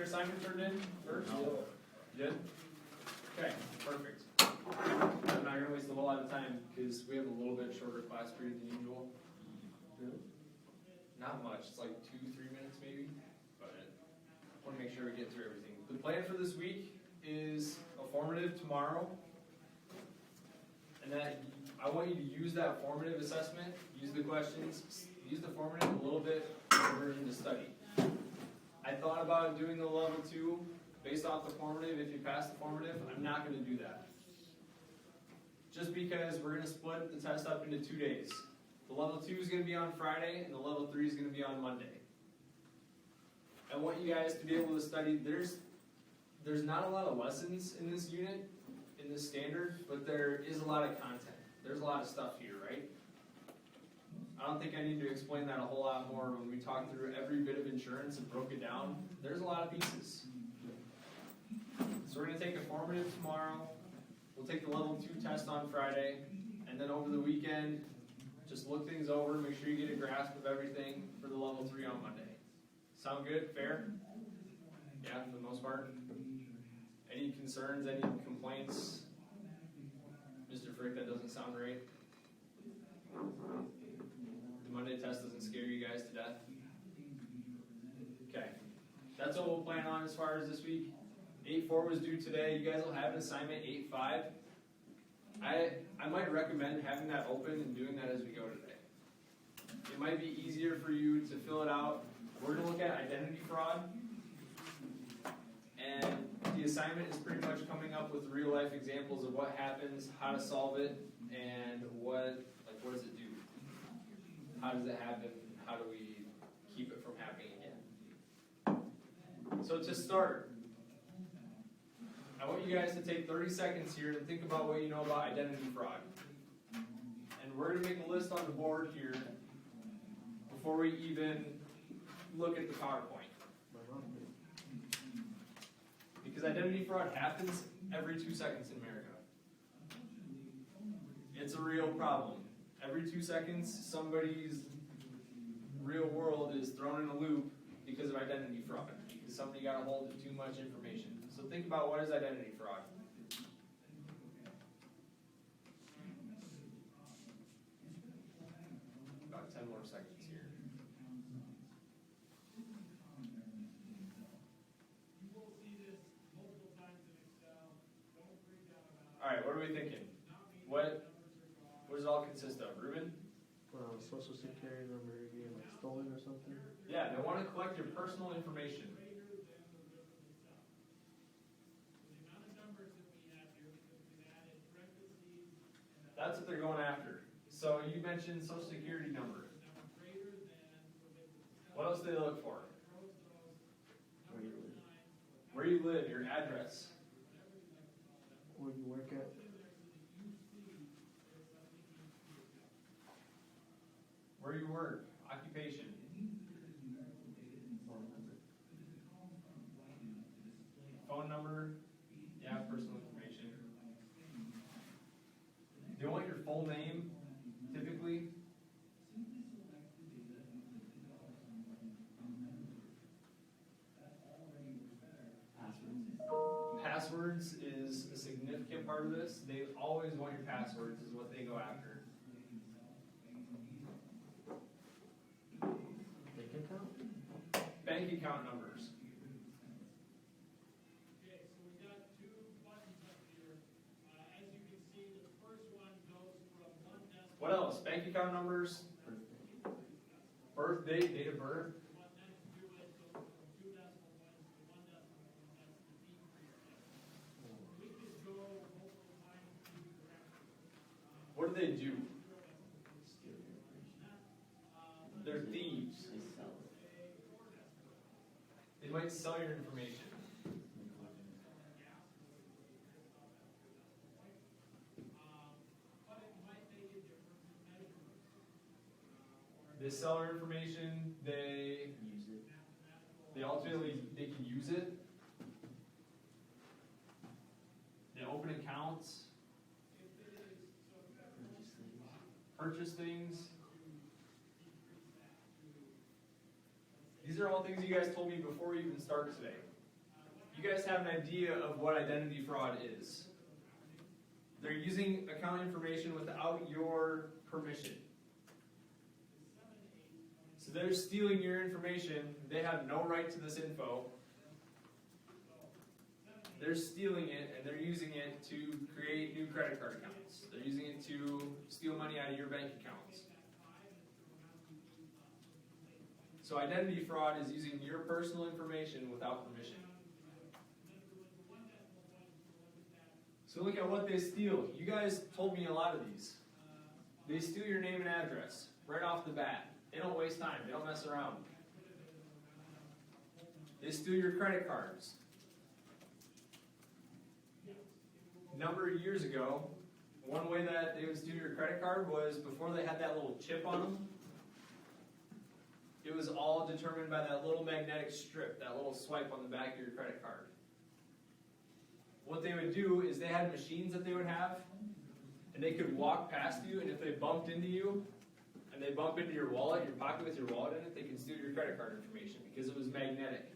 your assignment turned in first? You did? Okay, perfect. I'm not gonna waste a whole lot of time because we have a little bit shorter class period than usual. Not much, it's like 2-3 minutes maybe, but I want to make sure we get through everything. The plan for this week is a formative tomorrow, and that I want you to use that formative assessment, use the questions, use the formative a little bit version to study. I thought about doing the level 2 based off the formative. If you pass the formative, I'm not going to do that. Just because we're going to split the test up into 2 days. The level 2 is going to be on Friday, and the level 3 is going to be on Monday. I want you guys to be able to study. There's not a lot of lessons in this unit, in this standard, but there is a lot of content. There's a lot of stuff here, right? I don't think I need to explain that a whole lot more when we talk through every bit of insurance and broke it down. There's a lot of pieces. So we're going to take a formative tomorrow. We'll take the level 2 test on Friday, and then over the weekend, just look things over, make sure you get a grasp of everything for the level 3 on Monday. Sound good? Fair? Yeah, for the most part? Any concerns, any complaints? Mr. Frick, that doesn't sound right. The Monday test doesn't scare you guys to death? Okay. That's what we'll plan on as far as this week. 8-4 was due today. You guys will have an assignment 8-5. I might recommend having that open and doing that as we go today. It might be easier for you to fill it out. We're going to look at identity fraud. And the assignment is pretty much coming up with real life examples of what happens, how to solve it, and what does it do? How does it happen? How do we keep it from happening again? So to start, I want you guys to take 30 seconds here and think about what you know about identity fraud. And we're going to make a list on the board here before we even look at the PowerPoint. Because identity fraud happens every 2 seconds in America. It's a real problem. Every 2 seconds, somebody's real world is thrown in a loop because of identity fraud. Because somebody got a hold of too much information. So think about, what is identity fraud? About 10 more seconds here. Alright, what are we thinking? What does it all consist of? Ruben? Social security number being like stolen or something? Yeah, they want to collect your personal information. That's what they're going after. So you mentioned social security number. What else do they look for? Where you live, your address. Where you work at? Where you work, occupation. Phone number, yeah, personal information. They want your full name, typically. Passwords is a significant part of this. They always want your passwords, is what they go after. Bank account? Bank account numbers. Okay, so we got 2 buttons up here. As you can see, the first one goes from 1 decimal. What else? Bank account numbers. Birth date, date of birth. What next to it goes from 2 decimal points to 1 decimal point. That's the decrease there. We could go multiple times to the correction. What do they do? They're thieves. They might sell your information. But it might make a difference in measurements. They sell our information. They ultimately they can use it. They open accounts. Purchase things. These are all things you guys told me before we even started today. you guys have an idea of what identity fraud is. They're using account information without your permission. So they're stealing your information. They have no right to this info. They're stealing it and they're using it to create new credit card accounts. They're using it to steal money out of your bank accounts. So identity fraud is using your personal information without permission. So look at what they steal. You guys told me a lot of these. They steal your name and address right off the bat. They don't waste time. They don't mess around. They steal your credit cards. A number of years ago, one way that they would steal your credit card was before they had that little chip on them. It was all determined by that little magnetic strip, that little swipe on the back of your credit card. What they would do is they had machines that they would have, and they could walk past you, and if they bumped into you, and they bump into your wallet, your pocket with your wallet in it, they could steal your credit card information because it was magnetic.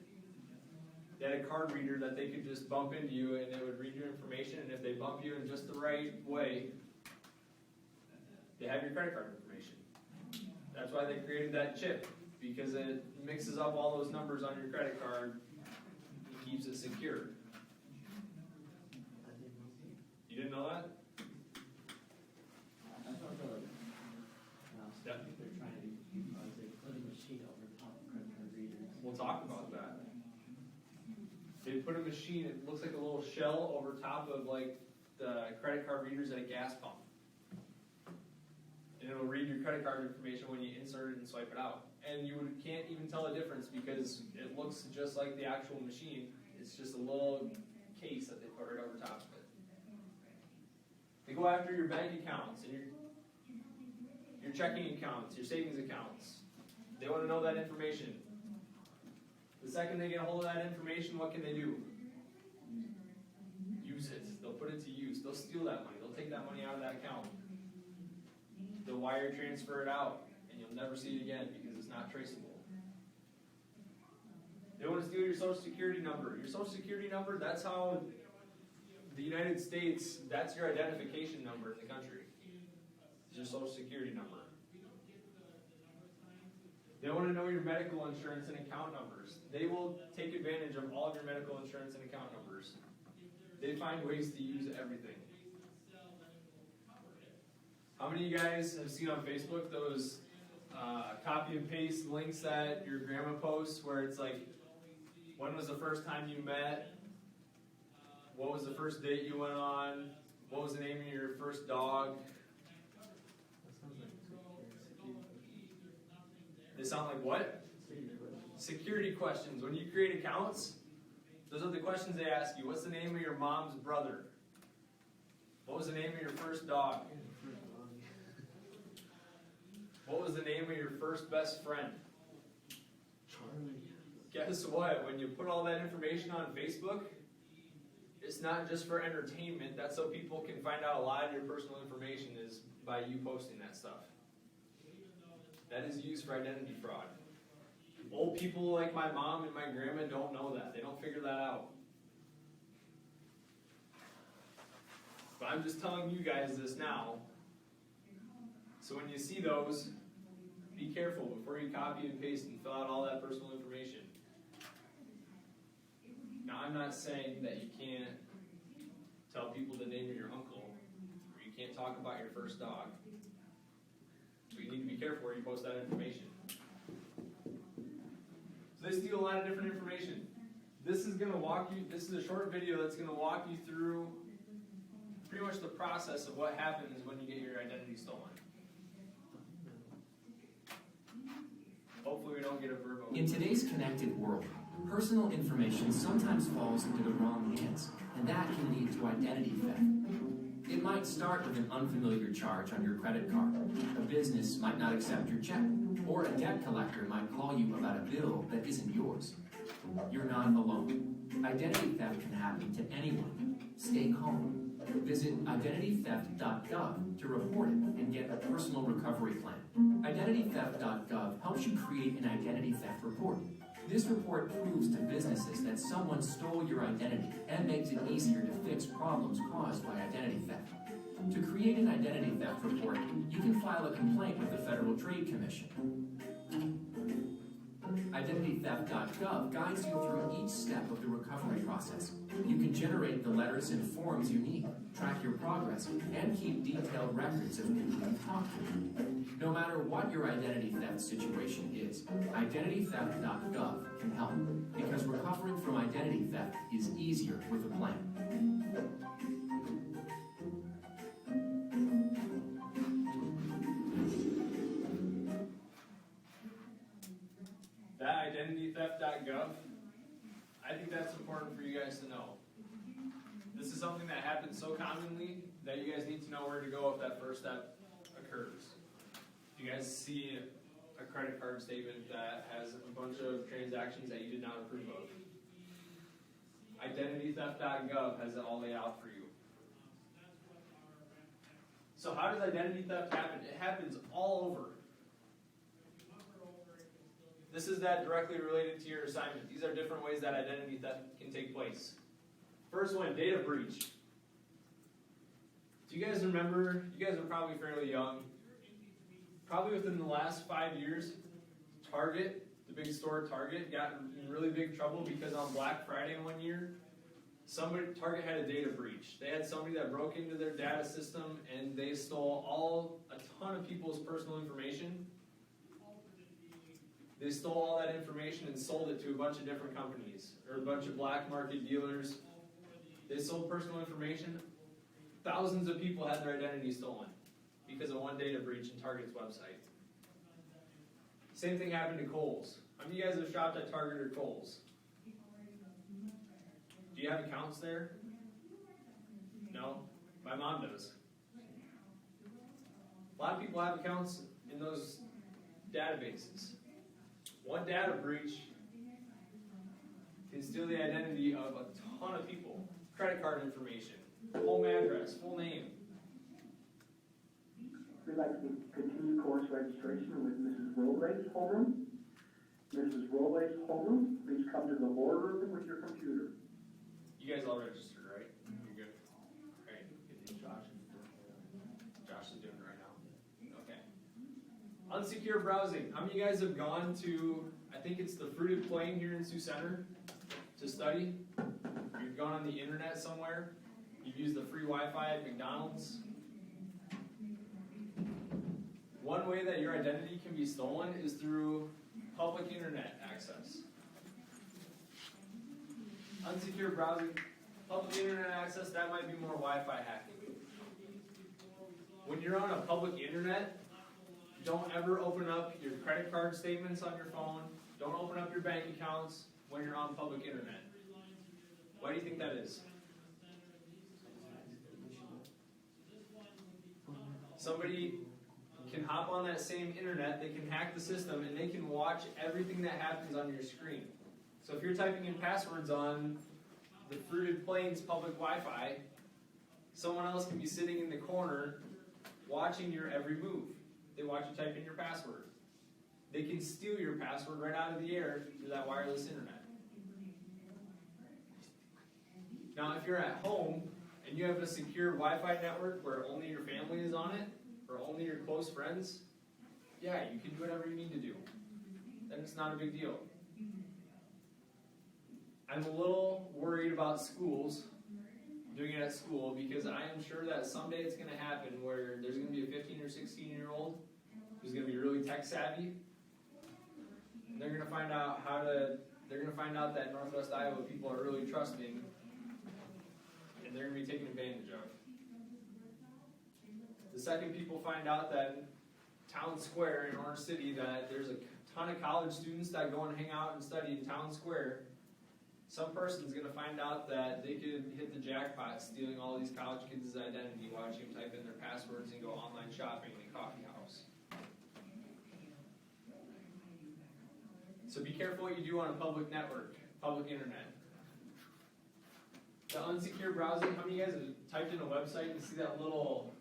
They had a card reader that they could just bump into you, and it would read your information, and if they bump you in just the right way, they have your credit card information. That's why they created that chip, because it mixes up all those numbers on your credit card and keeps it secure. You didn't know that? I thought they're trying to they put a machine over top of credit card readers. We'll talk about that. They put a machine, it looks like a little shell over top of like the credit card readers at a gas pump. And it'll read your credit card information when you insert it and swipe it out. And you can't even tell the difference because it looks just like the actual machine. It's just a little case that they put right over top of it. They go after your bank accounts and your checking accounts, your savings accounts. They want to know that information. The second they get a hold of that information, what can they do? Use it. They'll put it to use. They'll steal that money. They'll take that money out of that account. They'll wire transfer it out, and you'll never see it again because it's not traceable. They want to steal your social security number. Your social security number, that's how the United States, that's your identification number in the country. It's your social security number. They want to know your medical insurance and account numbers. They will take advantage of all of your medical insurance and account numbers. They find ways to use everything. How many of you guys have seen on Facebook those copy and paste links that your grandma posts where it's like, when was the first time you met? What was the first date you went on? What was the name of your first dog? They sound like what? Security questions. When you create accounts, those are the questions they ask you. What's the name of your mom's brother? What was the name of your first dog? What was the name of your first best friend? Charlie. Guess what? When you put all that information on Facebook, it's not just for entertainment. That's so people can find out a lot of your personal information is by you posting that stuff. That is used for identity fraud. Old people like my mom and my grandma don't know that. They don't figure that out. But I'm just telling you guys this now. So when you see those, be careful before you copy and paste and fill out all that personal information. Now, I'm not saying that you can't tell people the name of your uncle, or you can't talk about your first dog. But you need to be careful where you post that information. So they steal a lot of different information. This is a short video that's going to walk you through pretty much the process of what happens when you get your identity stolen. Hopefully we don't get a verbo. In today's connected world, personal information sometimes falls into the wrong hands, and that can lead to identity theft. It might start with an unfamiliar charge on your credit card. A business might not accept your check, or a debt collector might call you about a bill that isn't yours. You're not alone. Identity theft can happen to anyone. Stay calm. Visit identitytheft.gov to report it and get a personal recovery plan. Identitytheft.gov helps you create an identity theft report. This report proves to businesses that someone stole your identity and makes it easier to fix problems caused by identity theft. To create an identity theft report, you can file a complaint with the Federal Trade Commission. IdentityTheft.gov guides you through each step of the recovery process. You can generate the letters and forms you need, track your progress, and keep detailed records of people you've talked to. No matter what your identity theft situation is, IdentityTheft.gov can help, because recovering from identity theft is easier with a plan. That IdentityTheft.gov, I think that's important for you guys to know. This is something that happens so commonly that you guys need to know where to go if that first step occurs. If you guys see a credit card statement that has a bunch of transactions that you did not approve of, IdentityTheft.gov has it all laid out for you. So how does identity theft happen? It happens all over. This is that directly related to your assignment. These are different ways that identity theft can take place. First one, data breach. Do you guys remember, you guys are probably fairly young, probably within the last 5 years, Target, the big store Target, got in really big trouble because on Black Friday one year, Target had a data breach. They had somebody that broke into their data system and they stole a ton of people's personal information. They stole all that information and sold it to a bunch of different companies, or a bunch of black market dealers. They sold personal information. Thousands of people had their identity stolen because of one data breach in Target's website. Same thing happened to Kohl's. How many of you guys have shopped at Target or Kohl's? Do you have accounts there? No? My mom does. A lot of people have accounts in those databases. One data breach can steal the identity of a ton of people. Credit card information, home address, full name. We'd like to continue course registration with Mrs. Robles Holman. Mrs. Robles Holman, please come to the board room with your computer. You guys all registered, right? You're good. Alright, Josh is doing it right now. Okay. Unsecure browsing. How many of you guys have gone to, I think it's the Fruited Plain here in Sioux Center to study? You've gone on the internet somewhere? You've used the free Wi-Fi at McDonald's? One way that your identity can be stolen is through public internet access. Unsecure browsing, public internet access, that might be more Wi-Fi hacking. When you're on a public internet, don't ever open up your credit card statements on your phone. Don't open up your bank accounts when you're on public internet. Why do you think that is? Somebody can hop on that same internet, they can hack the system, and they can watch everything that happens on your screen. So if you're typing in passwords on the Fruited Plains public Wi-Fi, someone else can be sitting in the corner watching your every move. They watch you type in your password. They can steal your password right out of the air through that wireless internet. Now, if you're at home and you have a secure Wi-Fi network where only your family is on it, or only your close friends, yeah, you can do whatever you need to do. Then it's not a big deal. I'm a little worried about schools, doing it at school, because I am sure that someday it's going to happen where there's going to be a 15 or 16-year-old who's going to be really tech savvy, and they're going to find out that Northwest Iowa people are really trusting, and they're going to be taken advantage of. The second people find out that in Town Square in Orange City that there's a ton of college students that go and hang out and study in Town Square, some person's going to find out that they could hit the jackpot stealing all these college kids' identity, watching them type in their passwords and go online shopping in a coffee house. So be careful what you do on a public network, public internet. The unsecure browsing, how many of you guys have typed in a website and see that little